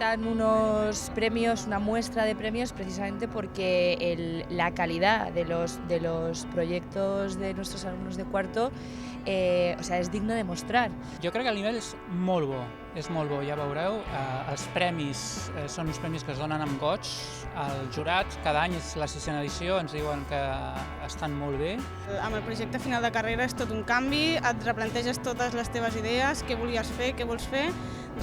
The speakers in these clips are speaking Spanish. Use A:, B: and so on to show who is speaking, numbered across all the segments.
A: dan unos premios, una muestra de premios, precisamente porque la calidad de los proyectos de nuestros alumnos de cuarto és digne de mostrar.
B: Jo crec que el nivell és molt bo, ja veureu. Els premis són uns premis que es donen amb goig. El jurat, cada any és la 6a edició, ens diuen que estan molt bé.
C: Amb el projecte final de carrera és tot un canvi, et replanteges totes les teves idees, què volies fer, què vols fer.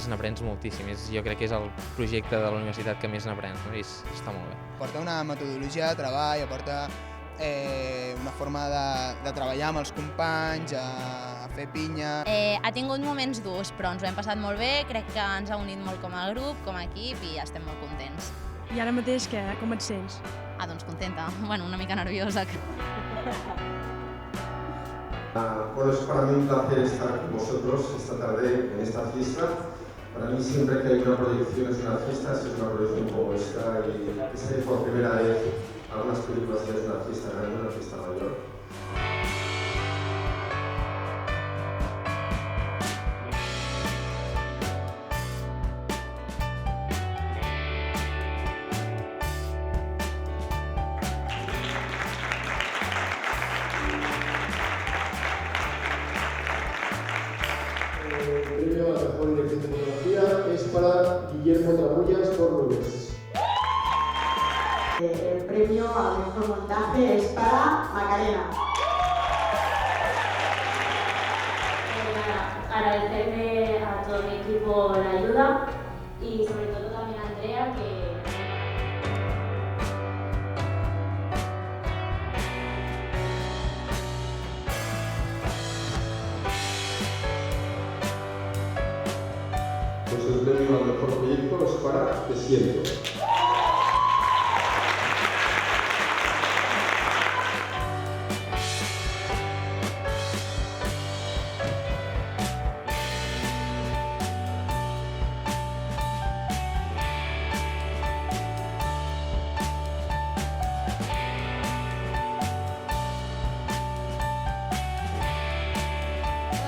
D: N'aprens moltíssim, jo crec que és el projecte de la universitat que més n'aprens, no? I està molt bé.
E: Aporta una metodologia de treball, aporta una forma de treballar amb els companys, a fer pinya.
F: Ha tingut moments durs, però ens ho hem passat molt bé, crec que ens ha unit molt com a grup, com a equip i estem molt contents.
G: I ara mateix com et sents?
F: Doncs contenta, bueno, una mica nerviosa.
H: Bueno, es para mí un placer estar con vosotros esta tarde en esta fiesta. Para mí siempre que hay una proyección es una fiesta, es una proyección como esta y que se ve por primera vez algunas películas que es una fiesta grande, una fiesta mayor. El premio a la mejor dirección de fotografía es para Guillermo Trabullas por Nubes.
I: El premio a mejor montaje es para Macarena.
J: Agradecerle a todo mi equipo la ayuda y sobre todo también a Andrea que...
H: Pues el premio al mejor proyecto es para Te Siento.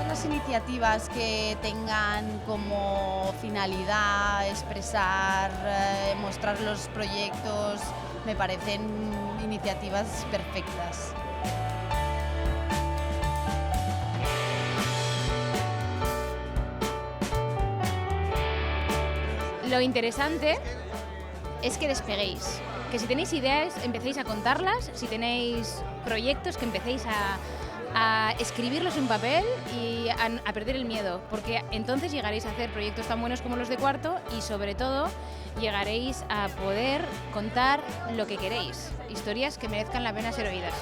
F: Las iniciativas que tengan como finalidad expresar, mostrar los proyectos, me parecen iniciativas perfectas.
K: Lo interesante es que despeguéis, que si tenéis ideas empecéis a contarlas, si tenéis proyectos que empecéis a escribirlos en papel y a perder el miedo, porque entonces llegaréis a hacer proyectos tan buenos como los de cuarto y sobre todo llegaréis a poder contar lo que queréis, historias que merezcan la pena ser oídas.